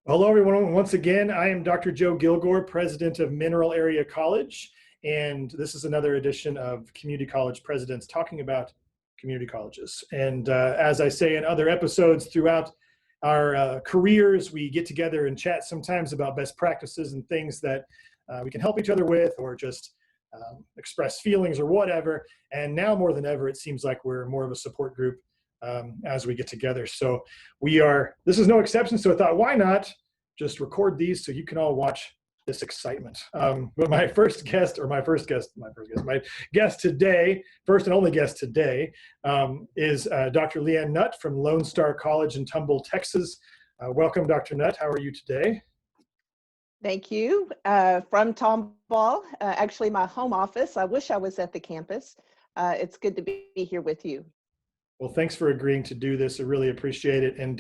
Hello, everyone. Once again, I am Dr. Joe Gilgour, president of Mineral Area College, and this is another edition of Community College Presidents talking about community colleges. And as I say in other episodes throughout our careers, we get together and chat sometimes about best practices and things that we can help each other with, or just express feelings or whatever. And now more than ever, it seems like we're more of a support group as we get together. So this is no exception. So I thought, why not just record these so you can all watch this excitement. But my guest today, first and only guest today, is Dr. Ann Nutt from Lone Star College in Tomball, Texas. Welcome, Dr. Nutt. How are you today? Thank you. From Tomball, actually my home office. I wish I was at the campus. It's good to be here with you. Well, thanks for agreeing to do this. I really appreciate it. And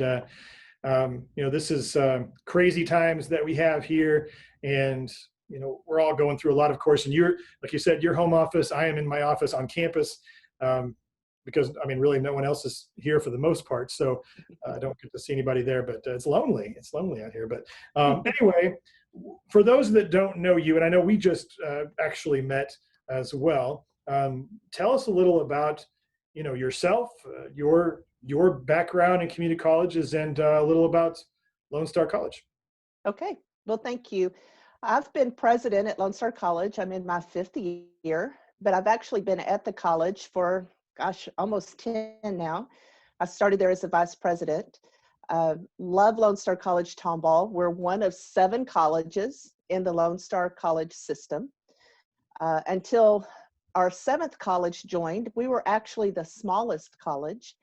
this is crazy times that we have here, and we're all going through a lot, of course. And you're, like you said, your home office. I am in my office on campus because really no one else is here for the most part, so I don't get to see anybody there. But it's lonely. It's lonely out here. But anyway, for those that don't know you, and I know we just actually met as well. Tell us a little about yourself, your background in community colleges, and a little about Lone Star College. Okay, well, thank you. I've been president at Lone Star College. I'm in my 5th year, but I've actually been at the college for, almost 10 now. I started there as a vice president. Love Lone Star College Tomball. We're one of 7 colleges in the Lone Star College system. Until our 7th college joined, we were actually the smallest college.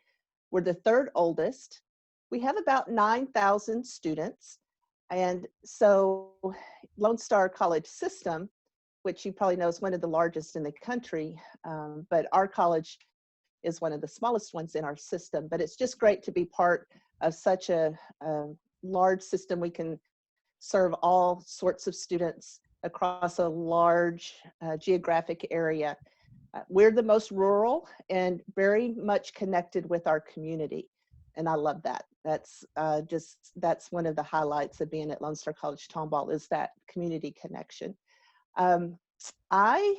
We're the 3rd oldest. We have about 9,000 students. And so Lone Star College system, which you probably know is one of the largest in the country, but our college is one of the smallest ones in our system. But it's just great to be part of such a large system. We can serve all sorts of students across a large geographic area. We're the most rural and very much connected with our community. And I love that. That's one of the highlights of being at Lone Star College Tomball, is that community connection. Like I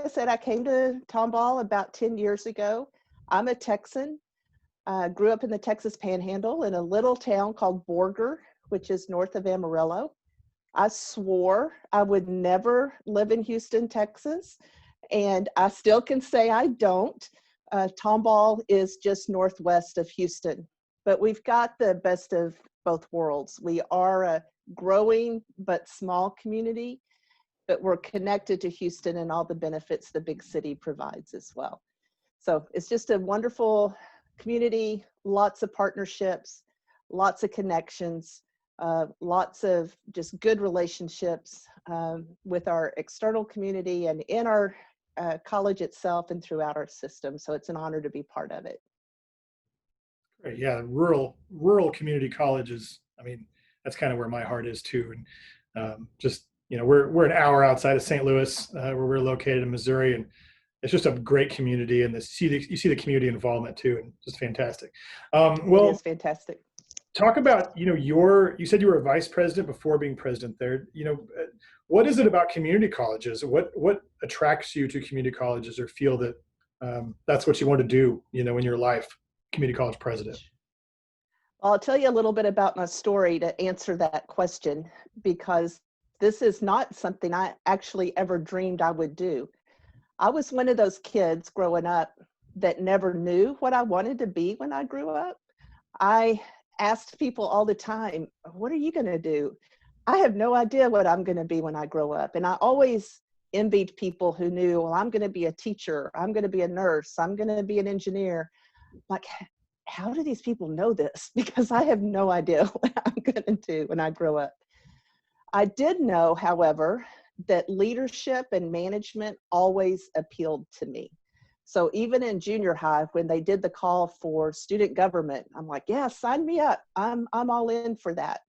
said, I came to Tomball about 10 years ago. I'm a Texan. Grew up in the Texas Panhandle in a little town called Borger, which is north of Amarillo. I swore I would never live in Houston, Texas, and I still can say I don't. Tomball is just northwest of Houston, but we've got the best of both worlds. We are a growing but small community, but we're connected to Houston and all the benefits the big city provides as well. So it's just a wonderful community, lots of partnerships, lots of connections. Lots of just good relationships with our external community and in our college itself and throughout our system. So it's an honor to be part of it. Great. Yeah, rural community colleges. That's kind of where my heart is too. And we're an hour outside of St. Louis, where we're located in Missouri, and it's just a great community. And you see the community involvement too, and just fantastic. It is fantastic. Talk about, you said you were a vice president before being president there. What is it about community colleges? What attracts you to community colleges, or feel that that's what you want to do, in your life, community college president? I'll tell you a little bit about my story to answer that question, because this is not something I actually ever dreamed I would do. I was one of those kids growing up that never knew what I wanted to be when I grew up. I asked people all the time, what are you going to do? I have no idea what I'm going to be when I grow up. And I always envied people who knew, well, I'm going to be a teacher, I'm going to be a nurse, I'm going to be an engineer. Like, how do these people know this? Because I have no idea what I'm going to do when I grow up. I did know, however, that leadership and management always appealed to me. So even in junior high, when they did the call for student government, I'm like, yeah, sign me up. I'm all in for that.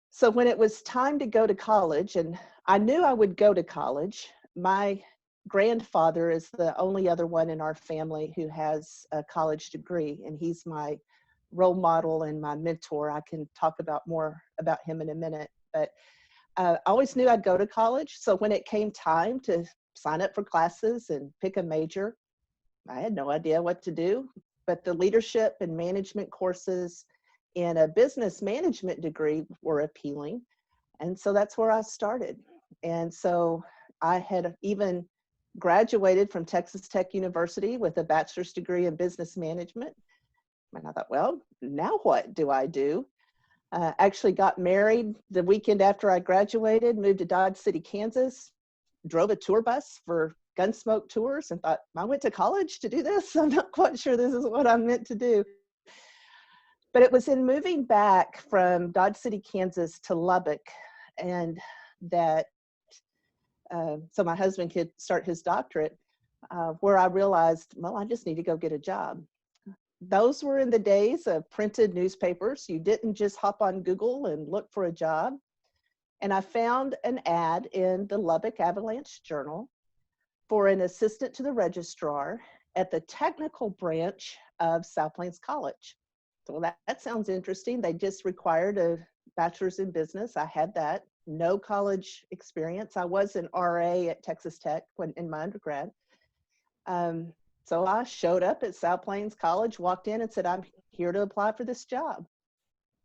So when it was time to go to college, and I knew I would go to college, my grandfather is the only other one in our family who has a college degree, and he's my role model and my mentor. I can talk about more about him in a minute, but I always knew I'd go to college. So when it came time to sign up for classes and pick a major, I had no idea what to do, but the leadership and management courses in a business management degree were appealing. And so that's where I started. And so I had even graduated from Texas Tech University with a bachelor's degree in business management. And I thought, well, now what do I do? Actually got married the weekend after I graduated, moved to Dodge City, Kansas, drove a tour bus for Gunsmoke tours, and thought, I went to college to do this. I'm not quite sure this is what I'm meant to do. But it was in moving back from Dodge City, Kansas to Lubbock, and that so my husband could start his doctorate, where I realized, well, I just need to go get a job. Those were in the days of printed newspapers. You didn't just hop on Google and look for a job. And I found an ad in the Lubbock Avalanche Journal for an assistant to the registrar at the technical branch of South Plains College. So that sounds interesting. They just required a bachelor's in business. I had that. No college experience. I was an RA at Texas Tech in my undergrad. So I showed up at South Plains College, walked in and said, I'm here to apply for this job.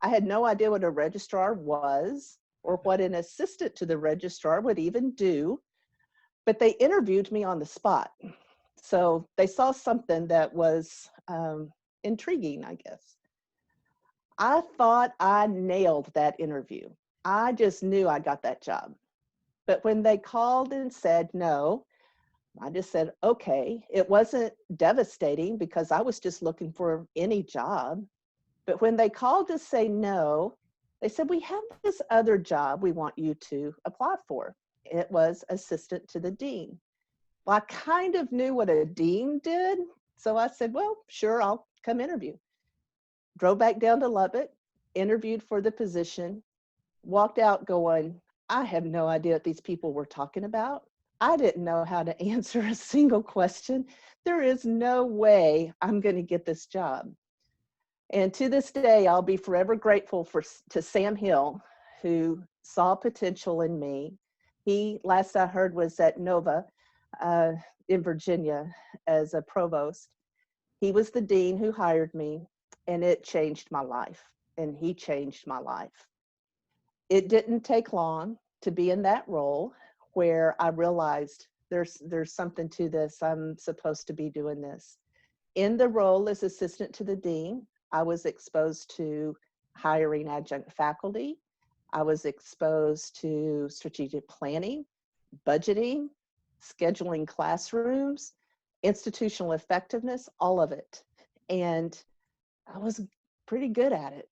I had no idea what a registrar was or what an assistant to the registrar would even do, but they interviewed me on the spot. So they saw something that was intriguing, I guess. I thought I nailed that interview. I just knew I got that job. But when they called and said no, I just said, okay. It wasn't devastating because I was just looking for any job. But when they called to say no, they said, we have this other job we want you to apply for. It was assistant to the dean. Well, I kind of knew what a dean did. So I said, well, sure, I'll come interview. Drove back down to Lubbock, interviewed for the position, walked out going, I have no idea what these people were talking about. I didn't know how to answer a single question. There is no way I'm going to get this job. And to this day, I'll be forever grateful to Sam Hill, who saw potential in me. He, last I heard, was at Nova in Virginia as a provost. He was the dean who hired me, and it changed my life, and he changed my life. It didn't take long to be in that role where I realized there's something to this. I'm supposed to be doing this. In the role as assistant to the dean, I was exposed to hiring adjunct faculty. I was exposed to strategic planning, budgeting, scheduling classrooms, institutional effectiveness, all of it. And I was pretty good at it.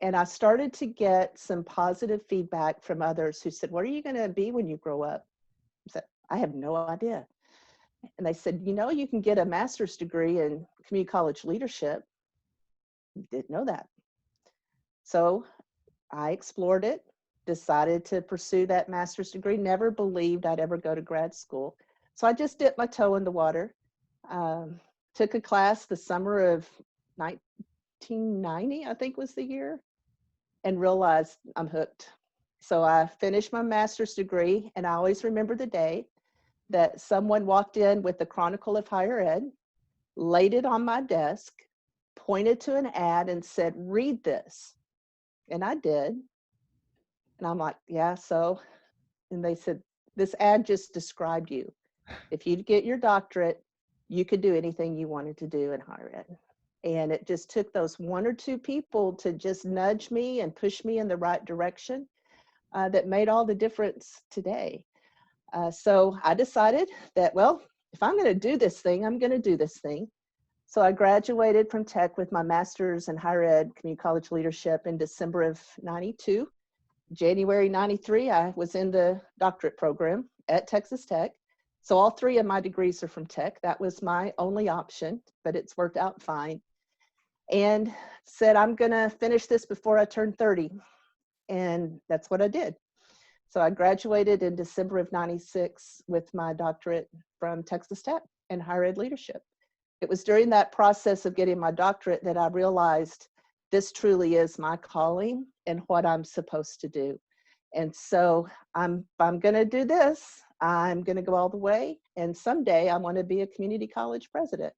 And I started to get some positive feedback from others who said, what are you going to be when you grow up? I said, I have no idea. And they said, you know, you can get a master's degree in community college leadership. Didn't know that. So I explored it, decided to pursue that master's degree, never believed I'd ever go to grad school. So I just dipped my toe in the water, took a class the summer of 1990, I think was the year, and realized I'm hooked. So I finished my master's degree, and I always remember the day that someone walked in with the Chronicle of Higher Ed, laid it on my desk, pointed to an ad and said, read this. And I did. And I'm like, yeah, so, and they said, this ad just described you. If you'd get your doctorate, you could do anything you wanted to do in higher ed. And it just took those one or two people to just nudge me and push me in the right direction that made all the difference today. So I decided that, well, if I'm going to do this thing, I'm going to do this thing. So I graduated from Tech with my master's in higher ed community college leadership in December of 92. January 93, I was in the doctorate program at Texas Tech. So all three of my degrees are from Tech. That was my only option, but it's worked out fine. And said, I'm going to finish this before I turn 30. And that's what I did. So I graduated in December of 96 with my doctorate from Texas Tech in higher ed leadership. It was during that process of getting my doctorate that I realized this truly is my calling and what I'm supposed to do. And so if I'm going to do this, I'm going to go all the way. And someday I want to be a community college president.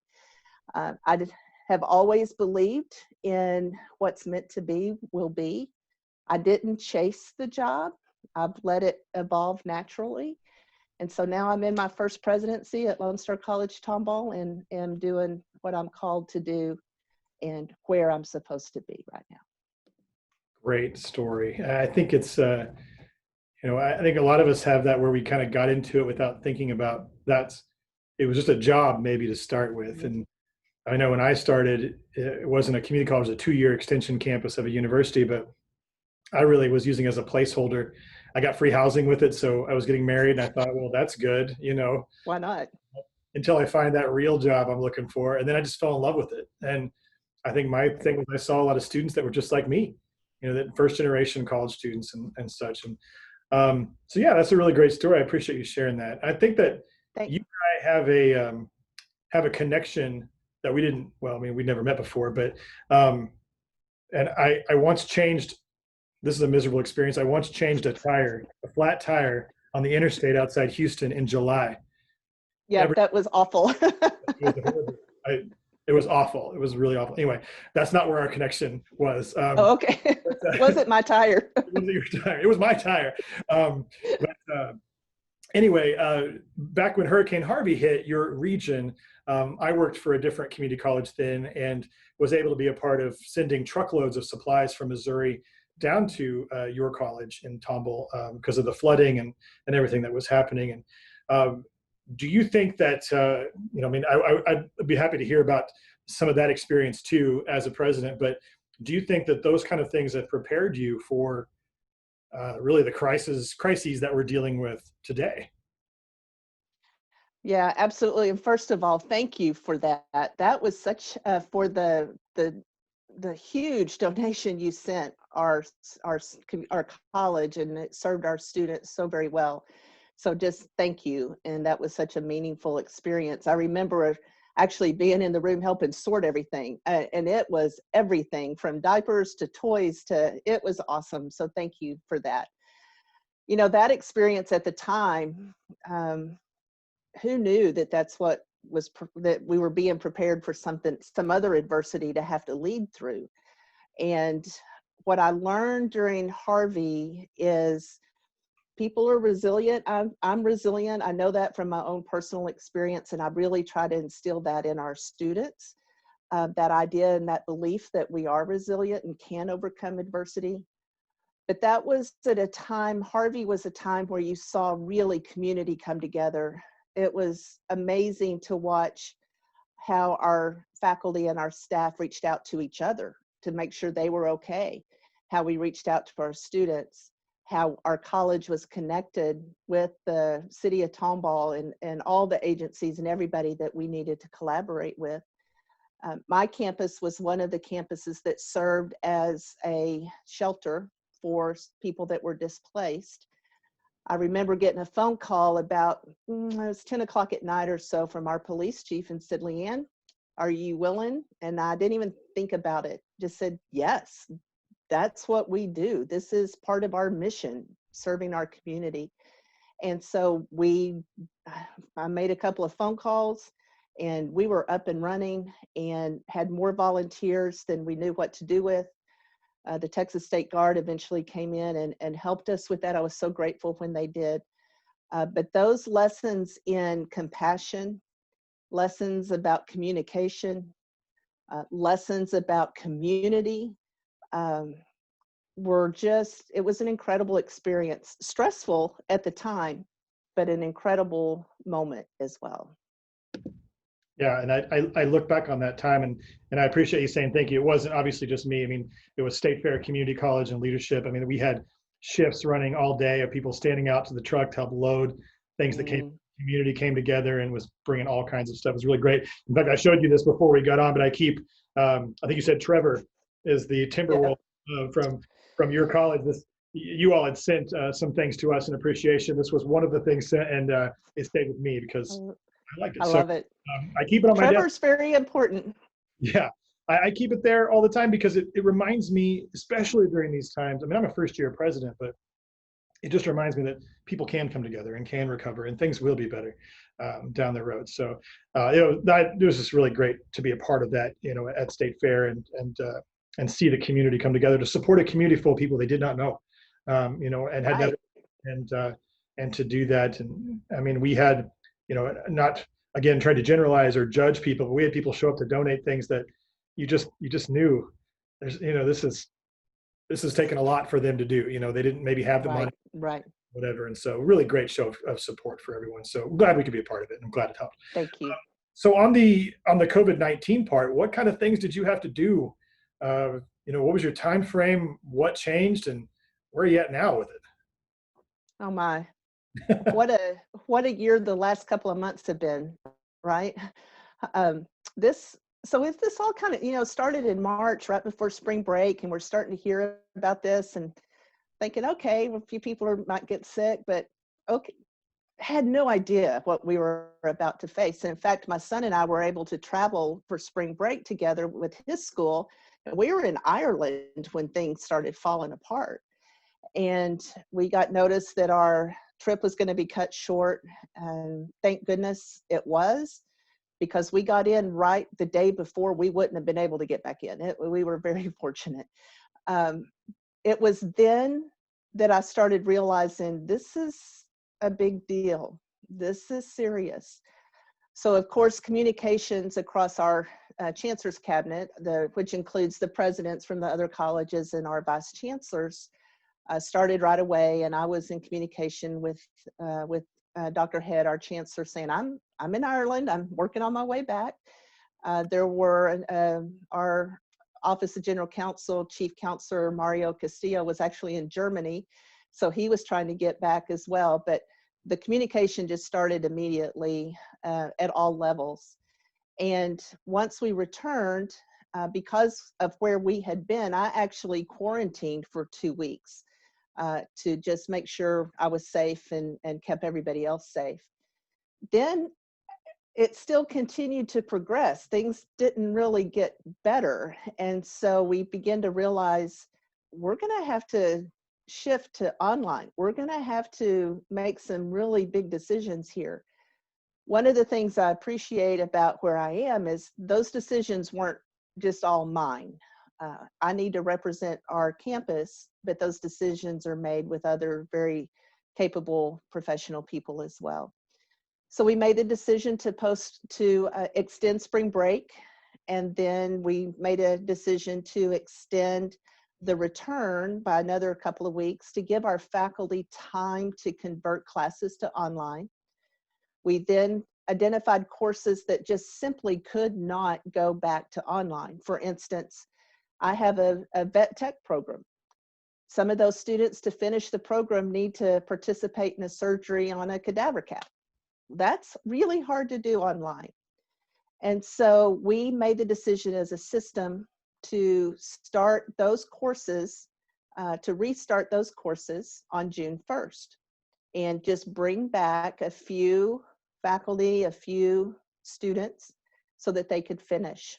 Have always believed in what's meant to be will be. I didn't chase the job. I've let it evolve naturally. And so now I'm in my first presidency at Lone Star College Tomball and am doing what I'm called to do and where I'm supposed to be right now. Great story. I think it's, I think a lot of us have that where we kind of got into it without thinking about it was just a job maybe to start with. And I know when I started, it wasn't a community college, it was a 2-year extension campus of a university, but I really was using it as a placeholder. I got free housing with it. So I was getting married and I thought, well, that's good, Why not? until I find that real job I'm looking for. And then I just fell in love with it. And I think my thing was I saw a lot of students that were just like me, that first generation college students and such. And so yeah, that's a really great story. I appreciate you sharing that. I think that you and I have a connection that we didn't, well, I mean, we'd never met before, but, and I once changed, this is a miserable experience. I once changed a flat tire on the interstate outside Houston in July. Yeah, that was awful. It was awful. It was really awful. Anyway, that's not where our connection was. Oh, okay. Wasn't my tire. It wasn't your tire. It was my tire. Anyway, back when Hurricane Harvey hit your region, I worked for a different community college then and was able to be a part of sending truckloads of supplies from Missouri down to your college in Tomball because of the flooding and everything that was happening. And do you think that, I'd be happy to hear about some of that experience too as a president, but do you think that those kind of things have prepared you for really the crises that we're dealing with today? Yeah, absolutely. And first of all, thank you for that. That was such for the huge donation you sent our college, and it served our students so very well. So just thank you. And that was such a meaningful experience. I remember actually being in the room helping sort everything, and it was everything from diapers to toys it was awesome. So thank you for that. That experience at the time, who knew that we were being prepared for some other adversity to have to lead through. And what I learned during Harvey is people are resilient. I'm resilient. I know that from my own personal experience, and I really try to instill that in our students, that idea and that belief that we are resilient and can overcome adversity. But that was at a time, Harvey was a time where you saw really community come together. It was amazing to watch how our faculty and our staff reached out to each other to make sure they were okay, how we reached out to our students, how our college was connected with the city of Tomball and all the agencies and everybody that we needed to collaborate with. My campus was one of the campuses that served as a shelter for people that were displaced. I remember getting a phone call about, it was 10 o'clock at night or so from our police chief and said, "Leanne, are you willing?" And I didn't even think about it. Just said, yes, that's what we do. This is part of our mission, serving our community. And so I made a couple of phone calls and we were up and running and had more volunteers than we knew what to do with. The Texas State Guard eventually came in and helped us with that. I was so grateful when they did. But those lessons in compassion, lessons about communication, lessons about community, it was an incredible experience. Stressful at the time, but an incredible moment as well. Yeah, and I look back on that time and I appreciate you saying thank you. It wasn't obviously just me. I mean, it was State Fair Community College and leadership. I mean, we had shifts running all day of people standing out to the truck to help load things that community came together and was bringing all kinds of stuff. It was really great. In fact, I showed you this before we got on, but I think you said Trevor is the Timberwolf from your college. You all had sent some things to us in appreciation. This was one of the things sent, and it stayed with me because I liked it. I love it. I keep it on my desk. Trevor's very important. Yeah, I keep it there all the time because it reminds me, especially during these times. I mean, I'm a first year president, but it just reminds me that people can come together and can recover, and things will be better down the road. So, that it was just really great to be a part of that, at State Fair, and see the community come together to support a community full of people they did not know, and had never, Right. and and to do that. And I mean, we had, not again trying to generalize or judge people, but we had people show up to donate things that you just knew there's, this is taking a lot for them to do. They didn't maybe have the money, Right. Right. whatever. And so really great show of support for everyone. So I'm glad we could be a part of it. And I'm glad it helped. Thank you. So on the COVID-19 part, what kind of things did you have to do? What was your time frame? What changed, and where are you at now with Oh my. it? What a year the last couple of months have been, right? Um, this this all kind of started in March, right before spring break, and we're starting to hear about this and thinking, okay, well, a few people might get sick, but okay, had no idea what we were about to face. And in fact, my son and I were able to travel for spring break together with his school, and we were in Ireland when things started falling apart. And we got notice that our trip was going to be cut short, and thank goodness it was, because we got in right the day before we wouldn't have been able to get back in. We were very fortunate. Um, it was then that I started realizing this is a big deal. This is serious. So of course, communications across our chancellor's cabinet, which includes the presidents from the other colleges and our vice chancellors, started right away. And I was in communication with Dr. Head, our chancellor, saying, I'm in Ireland. I'm working on my way back. There were our Office of General Counsel, Chief Counselor Mario Castillo was actually in Germany, so he was trying to get back as well. But the communication just started immediately at all levels. And once we returned, because of where we had been, I actually quarantined for 2 weeks to just make sure I was safe and kept everybody else safe. Then it still continued to progress. Things didn't really get better. And so we began to realize we're going to have to shift to online. We're going to have to make some really big decisions here. One of the things I appreciate about where I am is those decisions weren't just all mine. I need to represent our campus, but those decisions are made with other very capable professional people as well. So we made the decision to extend spring break, and then we made a decision to extend the return by another couple of weeks to give our faculty time to convert classes to online. We then identified courses that just simply could not go back to online. For instance, I have a vet tech program. Some of those students, to finish the program, need to participate in a surgery on a cadaver cat. That's really hard to do online. And so we made the decision as a system to start those courses, to restart those courses on June 1st, and just bring back a few faculty, a few students, so that they could finish.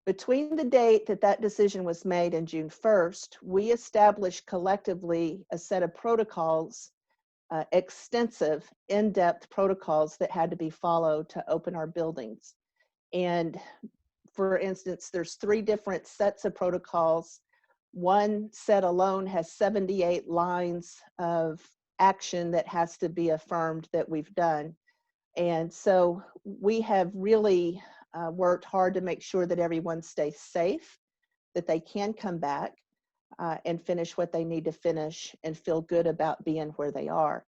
Between the date that that decision was made and June 1st, we established collectively a set of protocols, extensive, in-depth protocols that had to be followed to open our buildings. And for instance, there's 3 different sets of protocols. One set alone has 78 lines of action that has to be affirmed that we've done. And so we have really worked hard to make sure that everyone stays safe, that they can come back and finish what they need to finish and feel good about being where they are.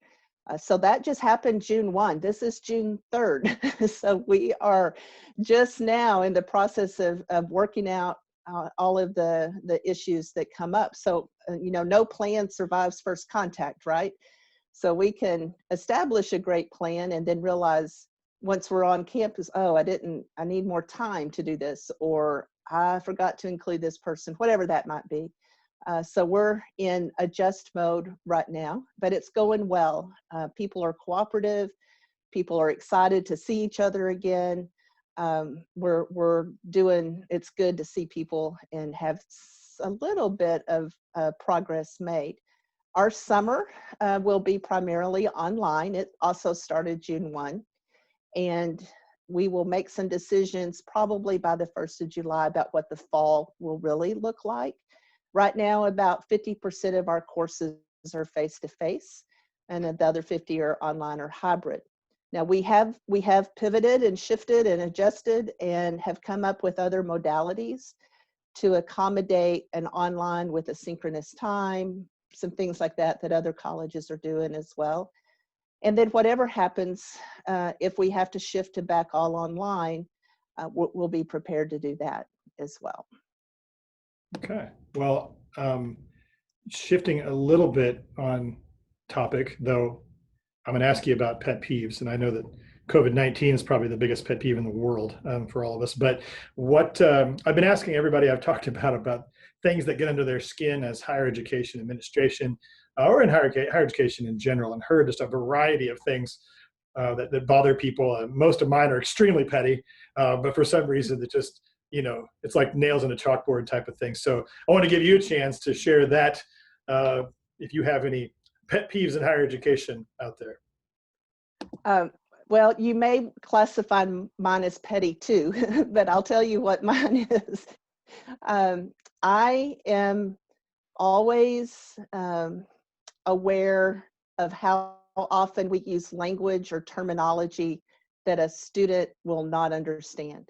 So that just happened June 1. This is June 3rd. So we are just now in the process of working out all of the issues that come up. So, no plan survives first contact, right? So we can establish a great plan and then realize once we're on campus, oh, I need more time to do this, or I forgot to include this person, whatever that might be. So we're in adjust mode right now, but it's going well. People are cooperative. People are excited to see each other again. we're doing, it's good to see people and have a little bit of progress made. Our summer will be primarily online. It also started June 1, and we will make some decisions probably by the 1st of July about what the fall will really look like. Right now, about 50% of our courses are face-to-face, and the other 50 are online or hybrid. Now we have pivoted and shifted and adjusted and have come up with other modalities to accommodate an online with a synchronous time, some things like that that other colleges are doing as well. And then whatever happens, if we have to shift to back all online, we'll be prepared to do that as well. Okay. Well, shifting a little bit on topic, though, I'm going to ask you about pet peeves. And I know that COVID-19 is probably the biggest pet peeve in the world for all of us. But what I've been asking everybody I've talked about things that get under their skin as higher education administration or in higher education in general, and heard just a variety of things that bother people. Most of mine are extremely petty, but for some reason it just, it's like nails in a chalkboard type of thing. So I want to give you a chance to share that if you have any pet peeves in higher education out there. Well, you may classify mine as petty too, but I'll tell you what mine is. I am always aware of how often we use language or terminology that a student will not understand,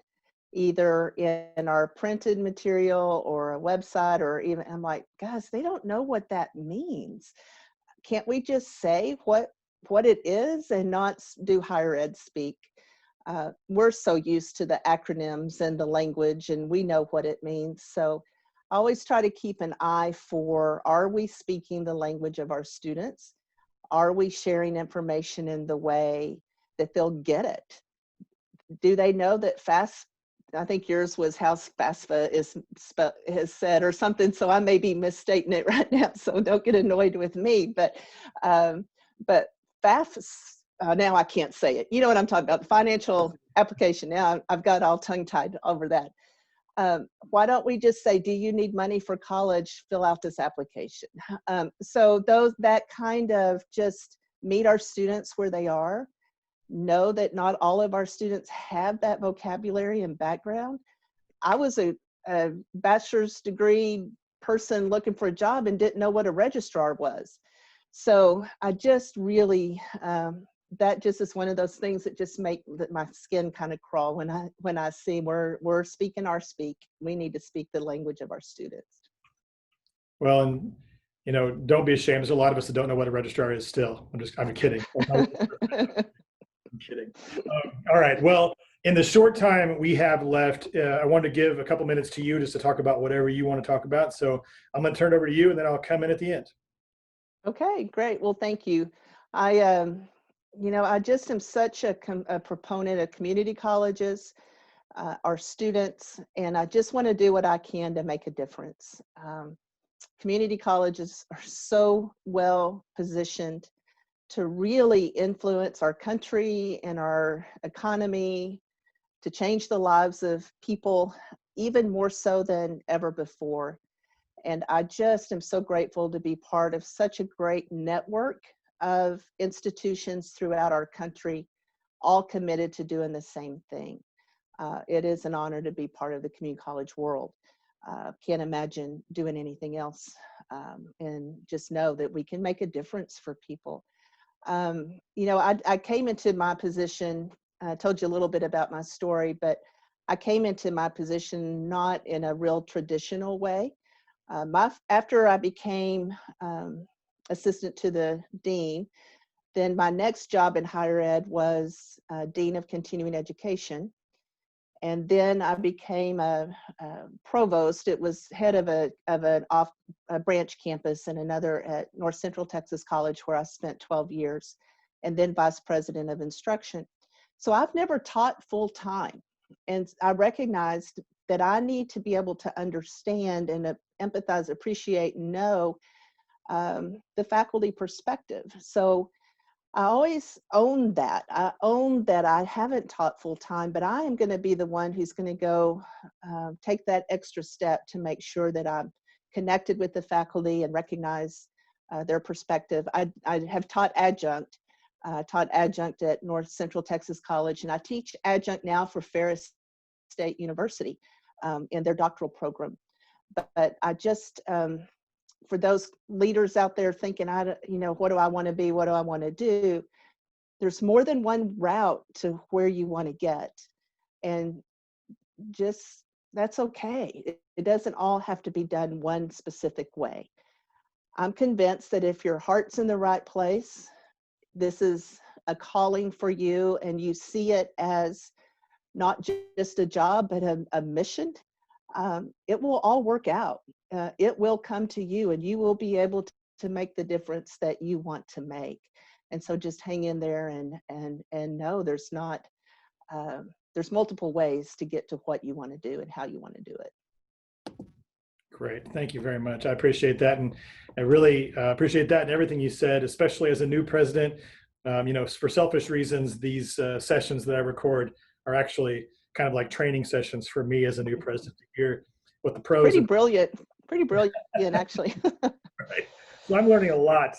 either in our printed material or a website, or even, I'm like, guys, they don't know what that means. Can't we just say what it is and not do higher ed speak? We're so used to the acronyms and the language, and we know what it means. So I always try to keep an eye for, are we speaking the language of our students? Are we sharing information in the way that they'll get it? Do they know that I think yours was how FAFSA is said or something, so I may be misstating it right now, so don't get annoyed with me. But FAFSA, now I can't say it. You know what I'm talking about, the financial application. Now I've got all tongue-tied over that. Why don't we just say, do you need money for college? Fill out this application. So that kind of just meet our students where they are. Know that not all of our students have that vocabulary and background. I was a bachelor's degree person looking for a job and didn't know what a registrar was. So I just really, that just is one of those things that just make my skin kind of crawl when I see we're speaking our speak. We need to speak the language of our students. Well, and don't be ashamed. There's a lot of us that don't know what a registrar is still. I'm kidding. I'm kidding. All right. Well, in the short time we have left, I wanted to give a couple minutes to you just to talk about whatever you want to talk about. So I'm going to turn it over to you, and then I'll come in at the end. Okay, great. Well, thank you. I just am such a proponent of community colleges, our students, and I just want to do what I can to make a difference. Community colleges are so well positioned to really influence our country and our economy, to change the lives of people, even more so than ever before. And I just am so grateful to be part of such a great network of institutions throughout our country, all committed to doing the same thing. It is an honor to be part of the community college world. Can't imagine doing anything else, and just know that we can make a difference for people. I came into my position, I told you a little bit about my story, but I came into my position not in a real traditional way. After I became assistant to the dean, then my next job in higher ed was dean of continuing education. And then I became a provost. It was head of a branch campus in another at North Central Texas College, where I spent 12 years, and then vice president of instruction. So I've never taught full time. And I recognized that I need to be able to understand and empathize, appreciate, and know the faculty perspective. So I always own that. I own that I haven't taught full time, but I am going to be the one who's going to go take that extra step to make sure that I'm connected with the faculty and recognize their perspective. I have taught adjunct at North Central Texas College, and I teach adjunct now for Ferris State University in their doctoral program. But I just, for those leaders out there thinking, what do I want to be? What do I want to do? There's more than one route to where you want to get. And just, that's okay. It doesn't all have to be done one specific way. I'm convinced that if your heart's in the right place, this is a calling for you and you see it as not just a job, but a mission, it will all work out. It will come to you and you will be able to make the difference that you want to make. And so just hang in there and know there's not, there's multiple ways to get to what you want to do and how you want to do it. Great. Thank you very much. I appreciate that. And I really appreciate that and everything you said, especially as a new president. For selfish reasons, these sessions that I record are actually kind of like training sessions for me as a new president to hear what the pros. Pretty brilliant, actually. Right. So I'm learning a lot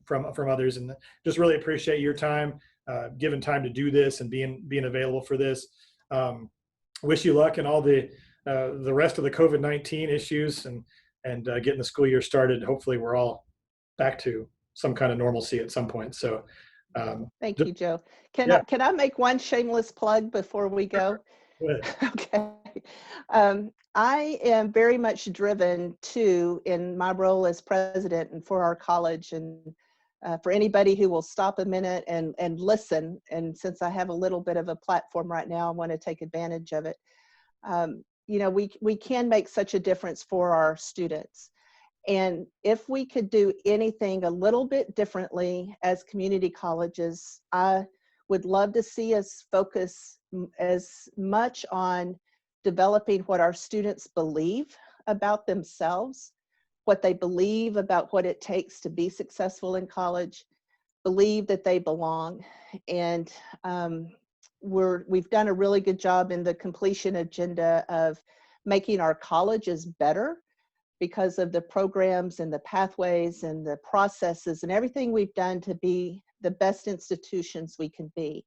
from others, and just really appreciate your time, giving time to do this and being available for this. Wish you luck in all the rest of the COVID-19 issues and getting the school year started. Hopefully we're all back to some kind of normalcy at some point. So thank you, Joe. Can I make one shameless plug before we go? Okay. I am very much driven in my role as president and for our college, and for anybody who will stop a minute and listen. And since I have a little bit of a platform right now, I want to take advantage of it. We can make such a difference for our students. And if we could do anything a little bit differently as community colleges, I would love to see us focus as much on developing what our students believe about themselves, what they believe about what it takes to be successful in college, believe that they belong. And we've done a really good job in the completion agenda of making our colleges better because of the programs and the pathways and the processes and everything we've done to be the best institutions we can be.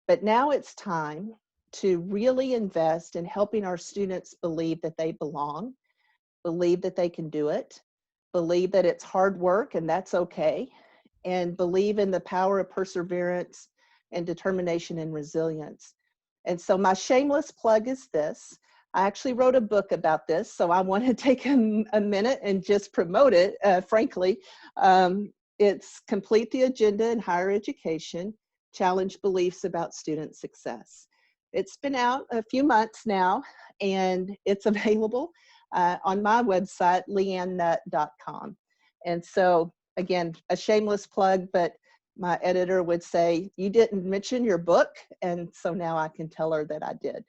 But now it's time to really invest in helping our students believe that they belong, believe that they can do it, believe that it's hard work and that's okay, and believe in the power of perseverance and determination and resilience. And so my shameless plug is this. I actually wrote a book about this, so I want to take a minute and just promote it, frankly. It's Complete the Agenda in Higher Education, Challenge Beliefs About Student Success. It's been out a few months now, and it's available on my website, leannutt.com. And so, again, a shameless plug, but my editor would say, you didn't mention your book, and so now I can tell her that I did.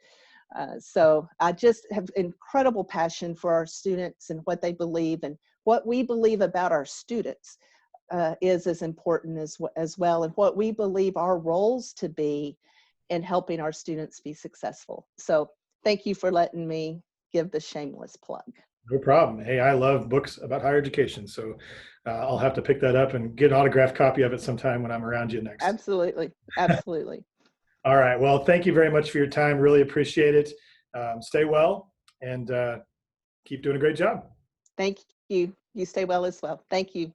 So I just have incredible passion for our students and what they believe, and what we believe about our students is as important as well, and what we believe our roles to be in helping our students be successful. So thank you for letting me give the shameless plug. No problem. Hey, I love books about higher education, so I'll have to pick that up and get an autographed copy of it sometime when I'm around you next. Absolutely. Absolutely. All right. Well, thank you very much for your time. Really appreciate it. Stay well and keep doing a great job. Thank you. You stay well as well. Thank you.